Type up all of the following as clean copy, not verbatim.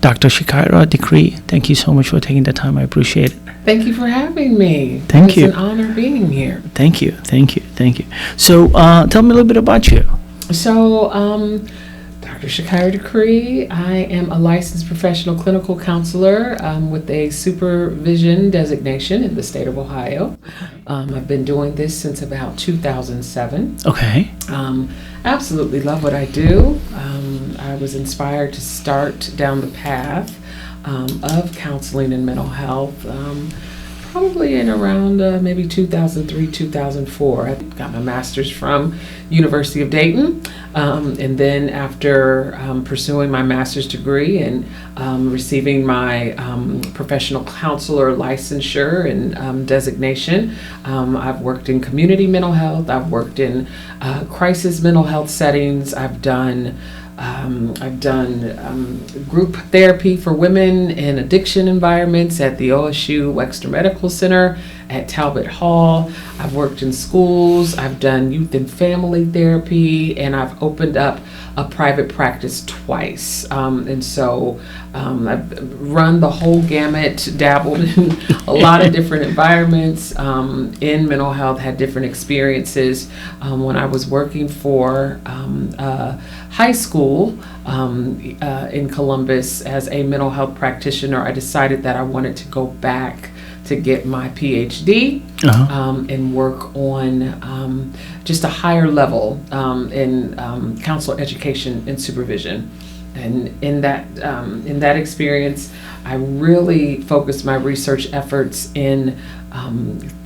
Dr. Shekyra DeCree, thank you so much for taking the time. I appreciate it. Thank you for having me. Thank you. It's an honor being here. Thank you. So tell me a little bit about you. So, Dr. Shekyra DeCree, I am a licensed professional clinical counselor with a supervision designation in the state of Ohio. I've been doing this since about 2007. Okay. Absolutely love what I do. I was inspired to start down the path of counseling and mental health probably in around maybe 2003, 2004. I got my master's from University of Dayton, and then after pursuing my master's degree and receiving my professional counselor licensure and designation, I've worked in community mental health. I've worked in crisis mental health settings. I've done group therapy for women in addiction environments at the OSU Wexner Medical Center, at Talbot Hall. I've worked in schools. I've done youth and family therapy, and I've opened up a private practice twice. And so I've run the whole gamut, dabbled in a lot of different environments in mental health, had different experiences. When I was working for high school in Columbus as a mental health practitioner, I decided that I wanted to go back to get my PhD and work on just a higher level in counselor education and supervision. And in that experience, I really focused my research efforts in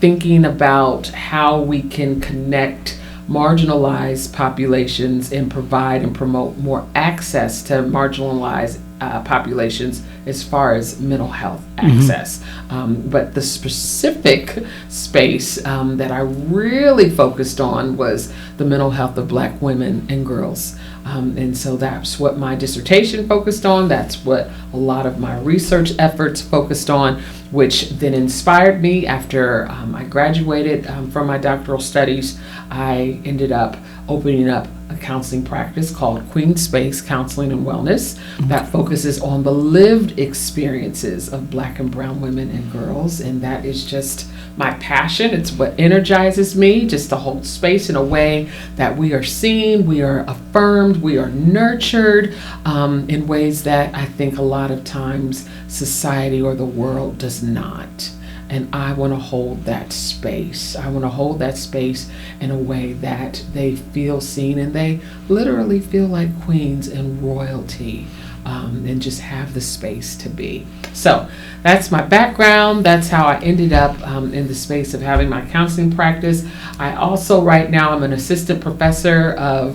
thinking about how we can connect marginalized populations and provide and promote more access to marginalized populations as far as mental health access. But the specific space that I really focused on was the mental health of Black women and girls. And so that's what my dissertation focused on. That's what a lot of my research efforts focused on, which then inspired me after I graduated from my doctoral studies. I ended up opening up a counseling practice called Queen Space Counseling and Wellness that focuses on the lived experiences of Black and brown women and girls. And that is just my passion. It's what energizes me, just to hold space in a way that we are seen, we are affirmed, we are nurtured in ways that I think a lot of times society or the world does not. And I want to hold that space. I want to hold that space in a way that they feel seen and they literally feel like queens and royalty, and just have the space to be. So that's my background. That's how I ended up in the space of having my counseling practice. I also, right now, I'm an assistant professor of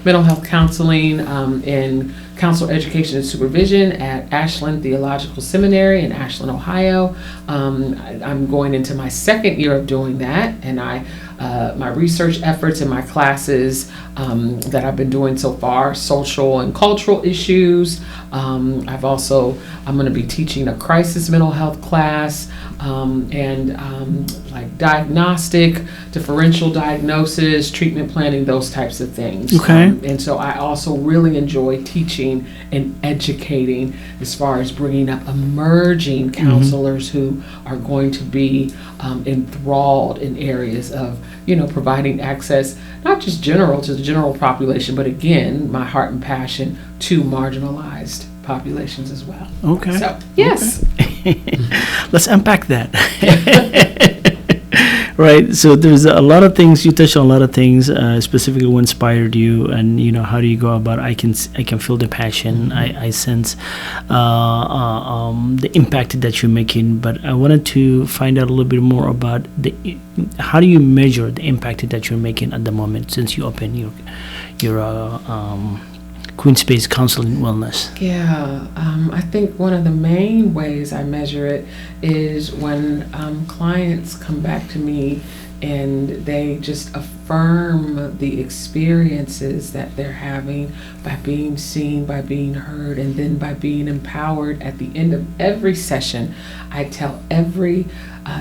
mental health counseling in counselor education and supervision at Ashland Theological Seminary in Ashland, Ohio. I'm going into my second year of doing that, and my research efforts and my classes that I've been doing so far, social and cultural issues. I'm going to be teaching a crisis mental health class and like diagnostic, differential diagnosis, treatment planning, those types of things. Okay. And so I also really enjoy teaching and educating as far as bringing up emerging counselors who are going to be enthralled in areas of, providing access, not just to the general population, but again, my heart and passion to marginalized populations as well. Okay. So, yes. Okay. Let's unpack that. Right. So there's a lot of things, you touched on a lot of things, specifically what inspired you, and how do you go about I can feel the passion. I sense the impact that you're making, but I wanted to find out a little bit more about how do you measure the impact that you're making at the moment since you open your Queen Space Counseling Wellness? Yeah, I think one of the main ways I measure it is when clients come back to me and they just affirm the experiences that they're having by being seen, by being heard, and then by being empowered. At the end of every session, I tell every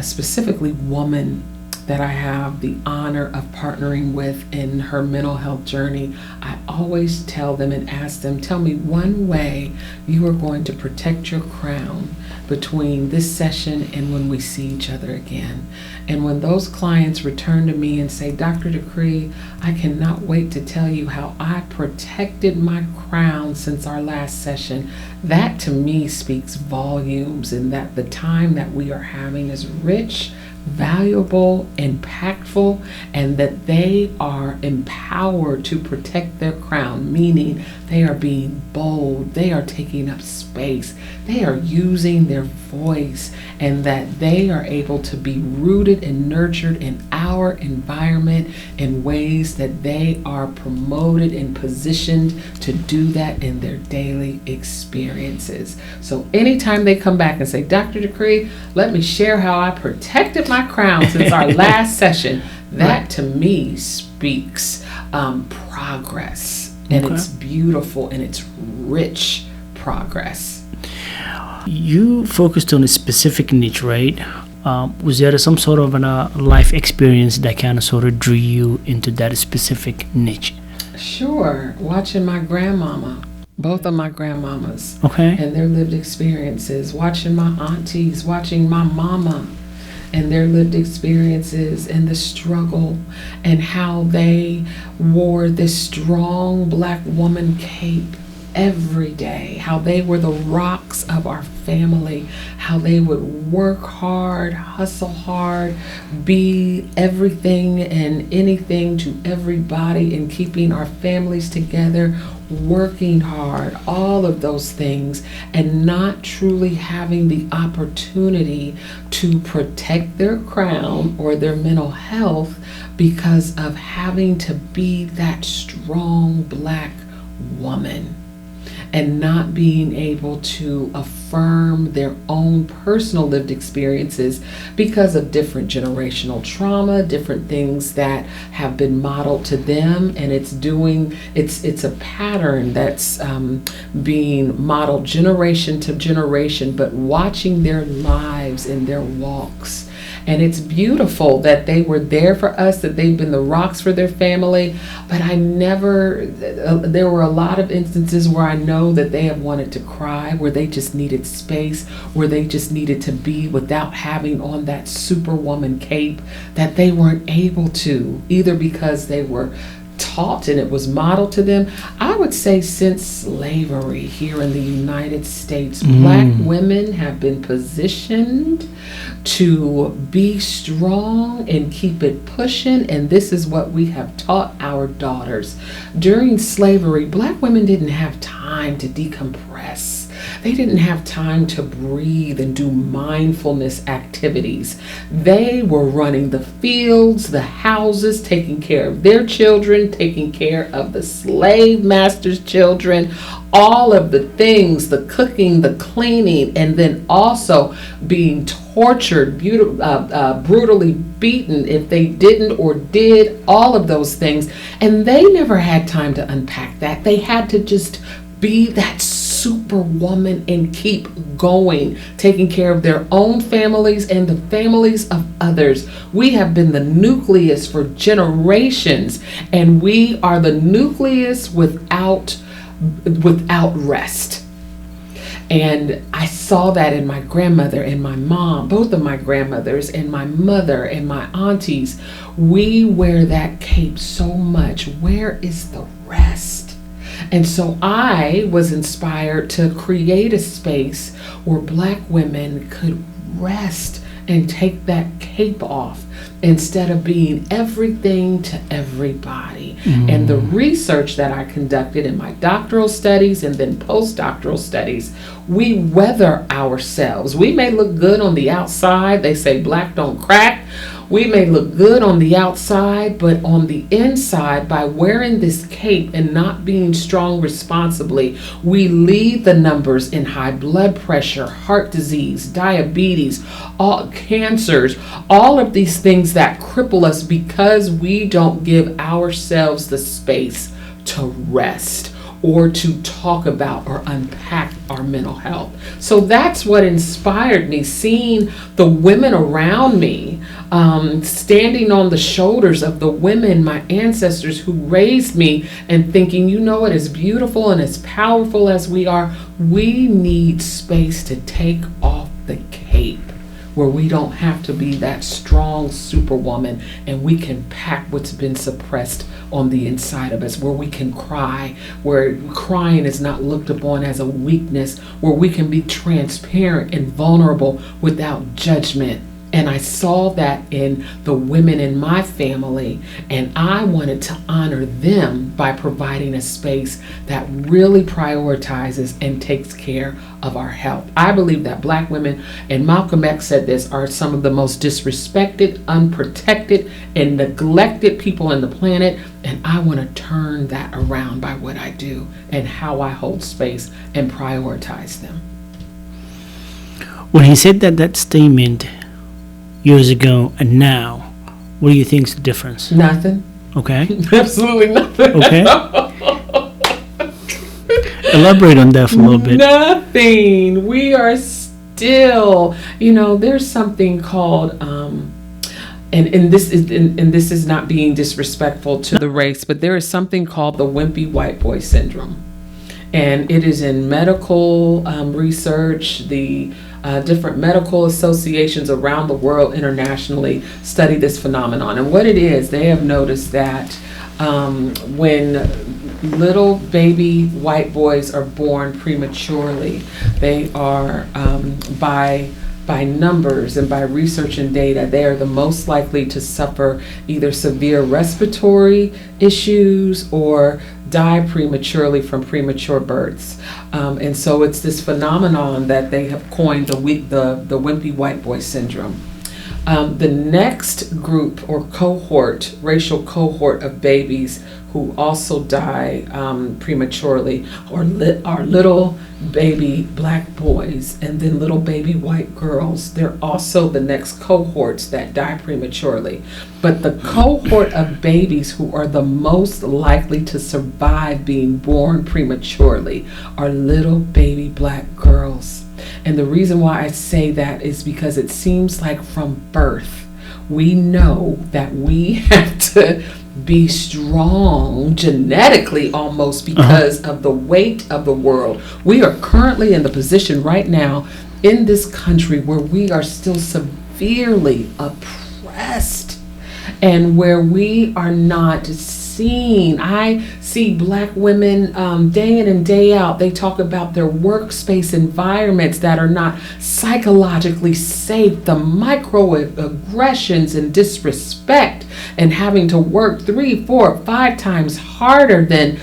specifically woman that I have the honor of partnering with in her mental health journey, I always tell them and ask them, tell me one way you are going to protect your crown between this session and when we see each other again. And when those clients return to me and say, Dr. DeCree, I cannot wait to tell you how I protected my crown since our last session, that to me speaks volumes, and that the time that we are having is rich, valuable, impactful, and that they are empowered to protect their crown, meaning they are being bold, they are taking up space, they are using their voice, and that they are able to be rooted and nurtured in our environment in ways that they are promoted and positioned to do that in their daily experiences. So anytime they come back and say, Dr. DeCree, let me share how I protected my crown since our last session, that to me speaks progress. And it's beautiful and it's rich progress. You focused on a specific niche, right? Was there some sort of a life experience that kind of sort of drew you into that specific niche? Sure. Watching my grandmama, both of my grandmamas, and their lived experiences, watching my aunties, watching my mama and their lived experiences and the struggle and how they wore this strong Black woman cape every day, how they were the rocks of our family, how they would work hard, hustle hard, be everything and anything to everybody in keeping our families together, working hard, all of those things, and not truly having the opportunity to protect their crown or their mental health because of having to be that strong Black woman, and not being able to affirm their own personal lived experiences because of different generational trauma, different things that have been modeled to them, and it's a pattern that's being modeled generation to generation, but watching their lives and their walks. And it's beautiful that they were there for us, that they've been the rocks for their family. But there were a lot of instances where I know that they have wanted to cry, where they just needed space, where they just needed to be without having on that superwoman cape, that they weren't able to, either because they were taught and it was modeled to them. I would say since slavery here in the United States, Black women have been positioned to be strong and keep it pushing, and this is what we have taught our daughters. During slavery, Black women didn't have time to decompress. They didn't have time to breathe and do mindfulness activities. They were running the fields, the houses, taking care of their children, taking care of the slave master's children, all of the things, the cooking, the cleaning, and then also being tortured, brutally beaten if they didn't or did all of those things. And they never had time to unpack that. They had to just be that superwoman and keep going, taking care of their own families and the families of others. We have been the nucleus for generations, and we are the nucleus without rest. And I saw that in my grandmother and my mom, both of my grandmothers, and my mother and my aunties. We wear that cape so much. Where is the rest? And so I was inspired to create a space where Black women could rest and take that cape off instead of being everything to everybody. And the research that I conducted in my doctoral studies and then postdoctoral studies, we weather ourselves. We may look good on the outside. They say Black don't crack. We may look good on the outside, but on the inside, by wearing this cape and not being strong responsibly, we lead the numbers in high blood pressure, heart disease, diabetes, all cancers, all of these things that cripple us because we don't give ourselves the space to rest or to talk about or unpack our mental health. So that's what inspired me, seeing the women around me standing on the shoulders of the women, my ancestors who raised me, and thinking, you know what, as beautiful and as powerful as we are, we need space to take off the cape, where we don't have to be that strong superwoman, and we can pack what's been suppressed on the inside of us, where we can cry, where crying is not looked upon as a weakness, where we can be transparent and vulnerable without judgment. And I saw that in the women in my family, and I wanted to honor them by providing a space that really prioritizes and takes care of our health. I believe that Black women, and Malcolm X said this, are some of the most disrespected, unprotected, and neglected people on the planet. And I want to turn that around by what I do and how I hold space and prioritize them. When he said that statement years ago and now, what do you think is the difference? Nothing. Okay. Absolutely nothing. Okay. Elaborate on that for a little bit. Nothing. We are still, there's something called, and this is not being disrespectful to the race, but there is something called the wimpy white boy syndrome. And it is in medical research. The different medical associations around the world internationally study this phenomenon. And what it is, they have noticed that when little baby white boys are born prematurely, they are, by numbers and by research and data, they are the most likely to suffer either severe respiratory issues or die prematurely from premature births. And so it's this phenomenon that they have coined the wimpy white boy syndrome. The next group or cohort, racial cohort of babies who also die prematurely are little baby Black boys and then little baby white girls. They're also the next cohorts that die prematurely. But the cohort of babies who are the most likely to survive being born prematurely are little baby Black girls. And the reason why I say that is because it seems like from birth, we know that we have to be strong genetically almost because of the weight of the world. We are currently in the position right now in this country where we are still severely oppressed and where we are not seen. I see Black women day in and day out. They talk about their workspace environments that are not psychologically safe, the microaggressions and disrespect, and having to work 3, 4, 5 times harder than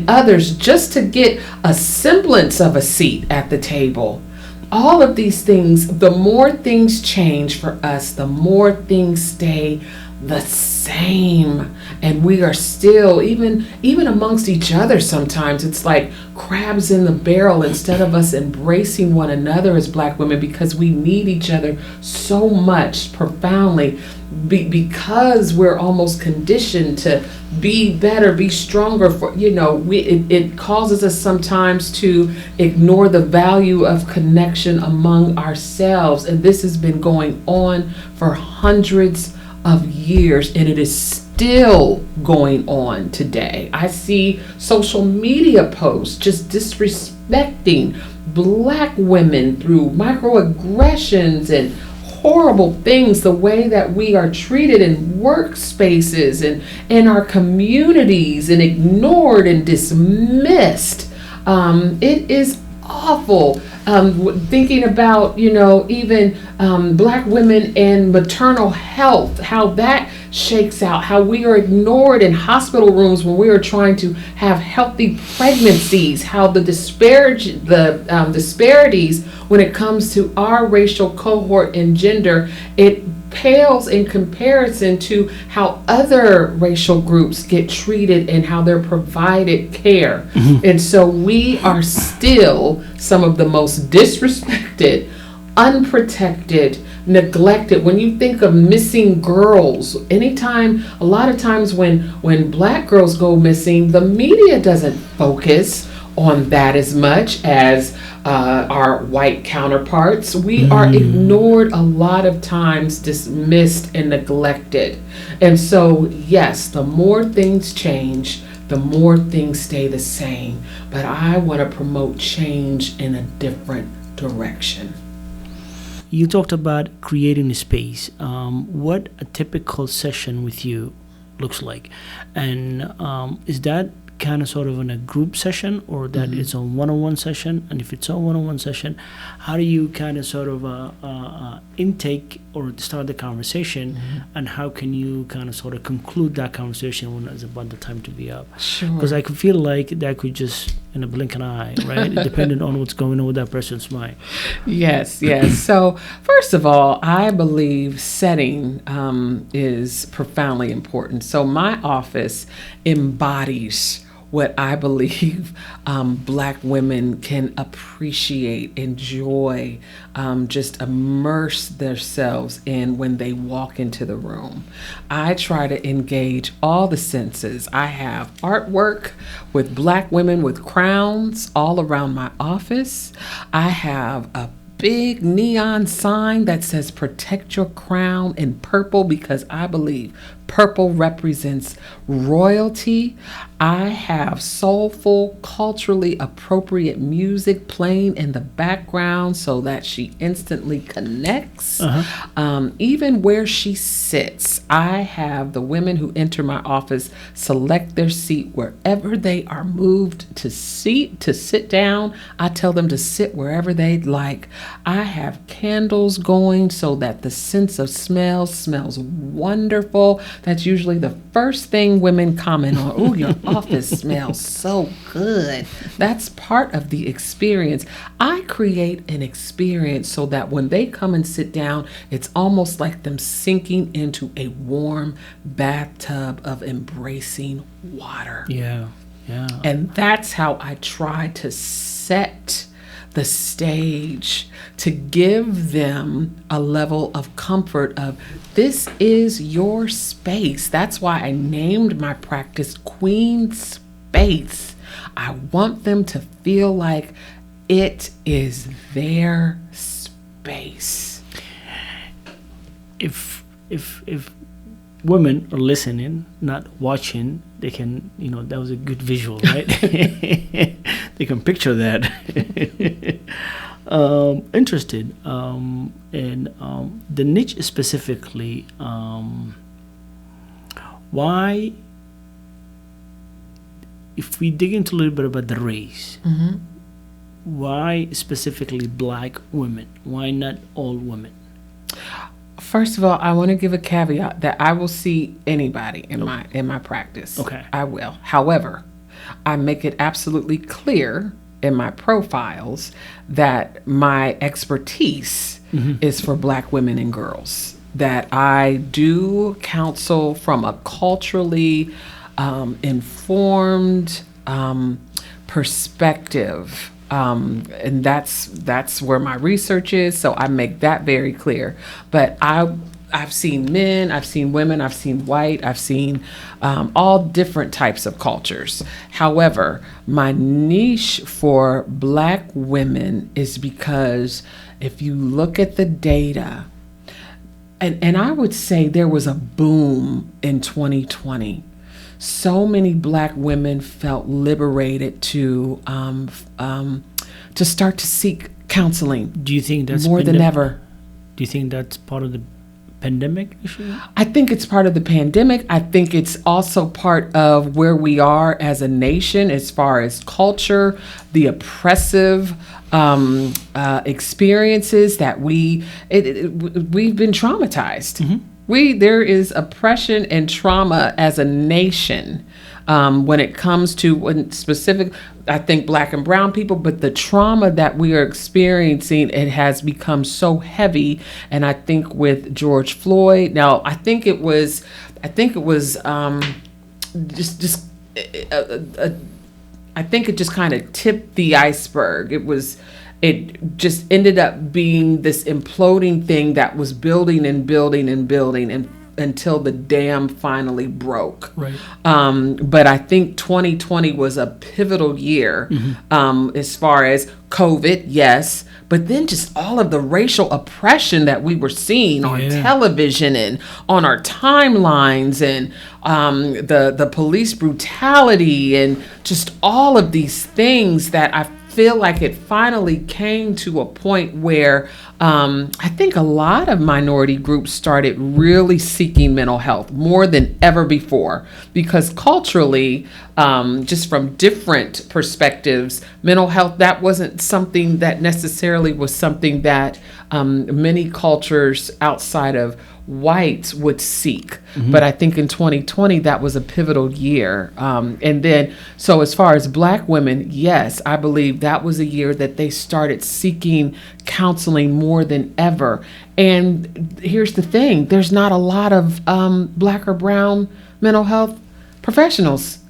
others just to get a semblance of a seat at the table. All of these things, the more things change for us, the more things stay the same. And we are still, even amongst each other sometimes, it's like crabs in the barrel instead of us embracing one another as Black women, because we need each other so much profoundly, because we're almost conditioned to be better, be stronger. It causes us sometimes to ignore the value of connection among ourselves. And this has been going on for hundreds of years, and it is still going on today. I see social media posts just disrespecting Black women through microaggressions and horrible things, the way that we are treated in workspaces and in our communities and ignored and dismissed. It is awful. Thinking about, even Black women and maternal health, how that shakes out, how we are ignored in hospital rooms when we are trying to have healthy pregnancies, how the disparities when it comes to our racial cohort and gender, it pales in comparison to how other racial groups get treated and how they're provided care. Mm-hmm. And so we are still some of the most disrespected, unprotected, neglected. When you think of missing girls, a lot of times when Black girls go missing, the media doesn't focus on that as much as our white counterparts. We are ignored a lot of times, dismissed and neglected. And so, yes, the more things change, the more things stay the same. But I want to promote change in a different direction. You talked about creating a space. What a typical session with you looks like, and is that kind of sort of in a group session, or that it's a one-on-one session? And if it's a one-on-one session, how do you kind of sort of intake or start the conversation, and how can you kind of sort of conclude that conversation when it's about the time to be up? Sure. Because I could feel like that could just in a blink of an eye, right? Depending on what's going on with that person's mind. Yes. So first of all, I believe setting is profoundly important. So my office embodies what I believe Black women can appreciate, enjoy, just immerse themselves in when they walk into the room. I try to engage all the senses. I have artwork with Black women with crowns all around my office. I have a big neon sign that says "Protect Your Crown" in purple, because I believe purple represents royalty. I have soulful, culturally appropriate music playing in the background so that she instantly connects. Even where she sits, I have the women who enter my office select their seat wherever they are moved to sit down. I tell them to sit wherever they'd like. I have candles going so that the sense of smell smells wonderful. That's usually the first thing women comment on. Oh, your office smells so good. That's part of the experience. I create an experience so that when they come and sit down, it's almost like them sinking into a warm bathtub of embracing water. Yeah. And that's how I try to set the stage, to give them a level of comfort of, this is your space. That's why I named my practice Queen Space. I want them to feel like it is their space. If women are listening, not watching, they can, that was a good visual, right? They can picture that. Interested in the niche specifically. Why, if we dig into a little bit about the race, why specifically Black women? Why not all women? First of all, I want to give a caveat that I will see anybody in my practice. Okay. I will. However, I make it absolutely clear in my profiles that my expertise is for Black women and girls. That I do counsel from a culturally informed perspective. And that's where my research is. So I make that very clear. But I've seen men, I've seen women, I've seen white, I've seen all different types of cultures. However, my niche for Black women is because if you look at the data, and I would say there was a boom in 2020. So many Black women felt liberated to start to seek counseling. Do you think that's more than ever? Do you think that's part of the pandemic issue? I think it's part of the pandemic. I think it's also part of where we are as a nation as far as culture, the oppressive experiences that we've been traumatized. There is oppression and trauma as a nation when it comes to specific, I think Black and brown people, but the trauma that we are experiencing, it has become so heavy. And I think with George Floyd, now I think it was I think it just kind of tipped the iceberg. It just ended up being this imploding thing that was building and building and building. And until the dam finally broke. Right. But I think 2020 was a pivotal year as far as COVID, yes, but then just all of the racial oppression that we were seeing on television and on our timelines, and the police brutality, and just all of these things that I feel like it finally came to a point where I think a lot of minority groups started really seeking mental health more than ever before, because culturally, just from different perspectives, mental health, that wasn't something that necessarily was something that many cultures outside of whites would seek. But I think in 2020, that was a pivotal year. And then, so as far as Black women, yes, I believe that was a year that they started seeking counseling more than ever. And here's the thing, there's not a lot of Black or brown mental health professionals.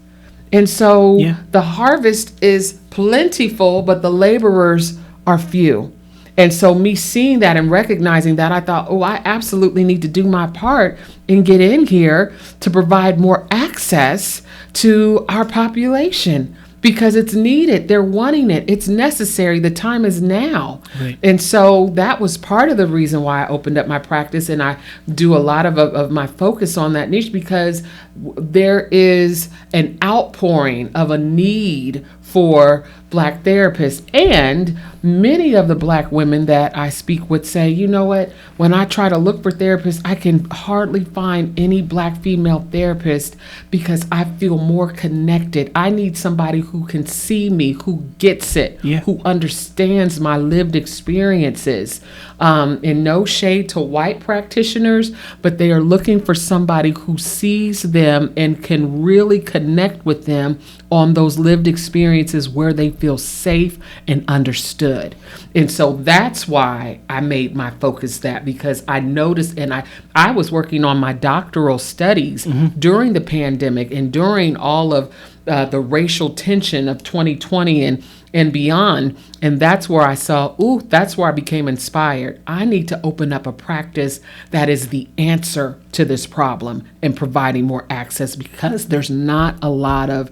And so the harvest is plentiful, but the laborers are few. And so me seeing that and recognizing that, I thought, oh, I absolutely need to do my part and get in here to provide more access to our population, because it's needed. They're wanting it. It's necessary. The time is now. Right. And so that was part of the reason why I opened up my practice, and I do a lot of my focus on that niche, because there is an outpouring of a need for Black therapists. And many of the Black women that I speak with say, you know what, when I try to look for therapists, I can hardly find any Black female therapist, because I feel more connected. I need somebody who can see me, who gets it, who understands my lived experiences. And no shade to white practitioners, but they are looking for somebody who sees them and can really connect with them on those lived experiences where they feel safe and understood. And so that's why I made my focus that, because I noticed, and I was working on my doctoral studies during the pandemic and during all of the racial tension of 2020 and beyond. And that's where I saw, that's where I became inspired. I need to open up a practice that is the answer to this problem and providing more access, because there's not a lot of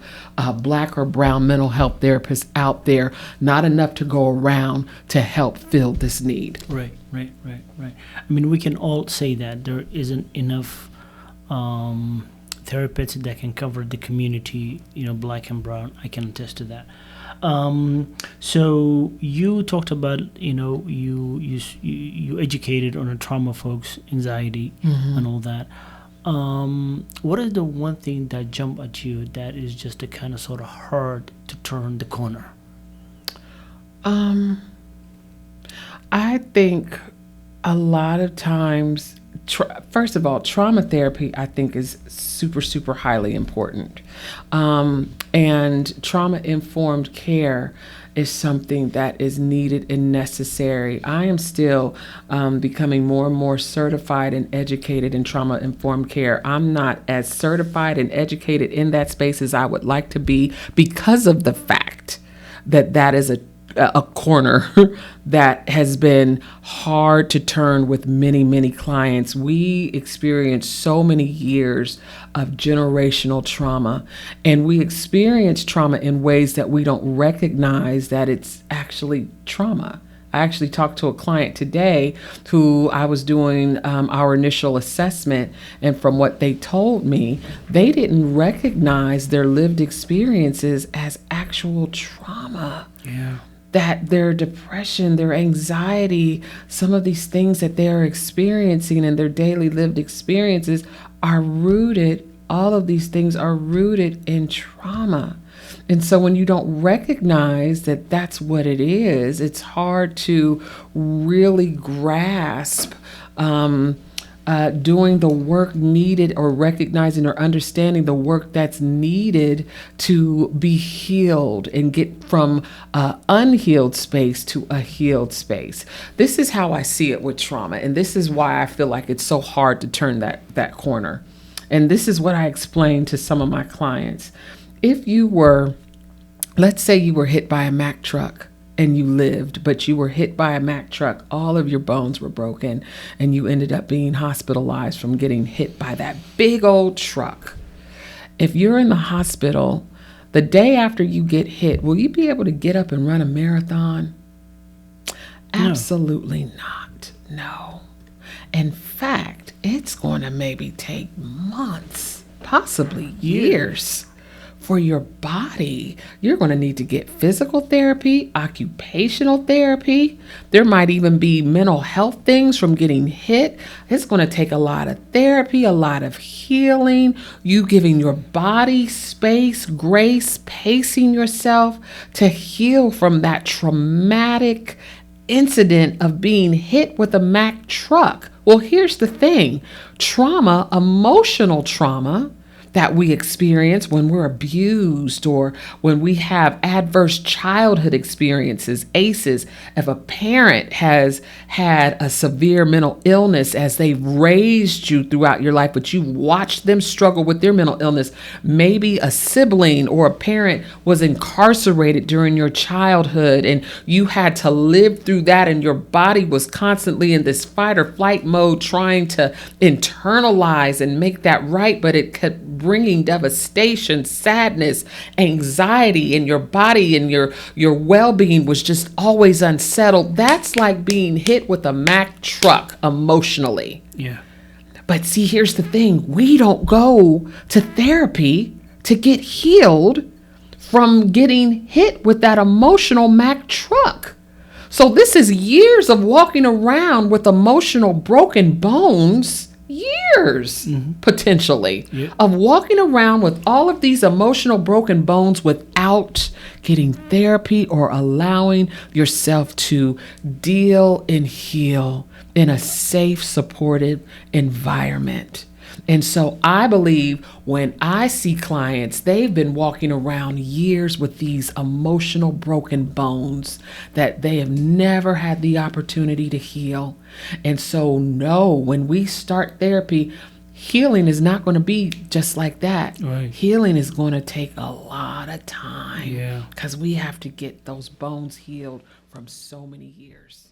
Black or brown mental health therapists out there, not enough to go around to help fill this need. Right. I mean, we can all say that there isn't enough therapists that can cover the community, Black and brown. I can attest to that. So you talked about, you educated on the trauma folks, anxiety, and all that. What is the one thing that jumped at you that is just a kind of sort of hard to turn the corner? I think a lot of times, first of all, trauma therapy, I think, is super, super highly important. And trauma-informed care is something that is needed and necessary. I am still becoming more and more certified and educated in trauma-informed care. I'm not as certified and educated in that space as I would like to be, because of the fact that that is a corner that has been hard to turn with many, many clients. We experience so many years of generational trauma, and we experience trauma in ways that we don't recognize that it's actually trauma. I actually talked to a client today who I was doing our initial assessment, and from what they told me, they didn't recognize their lived experiences as actual trauma. Yeah. That their depression, their anxiety, some of these things that they're experiencing in their daily lived experiences are rooted, all of these things are rooted in trauma. And so when you don't recognize that that's what it is, it's hard to really grasp doing the work needed, or recognizing or understanding the work that's needed to be healed and get from unhealed space to a healed space. This is how I see it with trauma, and this is why I feel like it's so hard to turn that corner. And this is what I explain to some of my clients. If you were, let's say you were hit by a Mack truck and you lived, but you were hit by a Mack truck, all of your bones were broken, and you ended up being hospitalized from getting hit by that big old truck. If you're in the hospital, the day after you get hit, will you be able to get up and run a marathon? No. Absolutely not. No. In fact, it's going to maybe take months, possibly years, for your body. You're going to need to get physical therapy, occupational therapy. There might even be mental health things from getting hit. It's going to take a lot of therapy, a lot of healing, you giving your body space, grace, pacing yourself to heal from that traumatic incident of being hit with a Mack truck. Well, here's the thing. Trauma, emotional trauma, that we experience when we're abused or when we have adverse childhood experiences, ACEs. If a parent has had a severe mental illness as they've raised you throughout your life, but you watched them struggle with their mental illness, maybe a sibling or a parent was incarcerated during your childhood and you had to live through that, and your body was constantly in this fight or flight mode trying to internalize and make that right, but it kept bringing devastation, sadness, anxiety, and your body and your well-being was just always unsettled. That's like being hit with a Mack truck emotionally. Yeah. But see, here's the thing. We don't go to therapy to get healed from getting hit with that emotional Mack truck. So this is years of walking around with emotional broken bones, years potentially of walking around with all of these emotional broken bones without getting therapy or allowing yourself to deal and heal in a safe, supportive environment. And so I believe when I see clients, they've been walking around years with these emotional broken bones that they have never had the opportunity to heal. And so no, when we start therapy, healing is not going to be just like that. Right. Healing is going to take a lot of time. Yeah. Because we have to get those bones healed from so many years.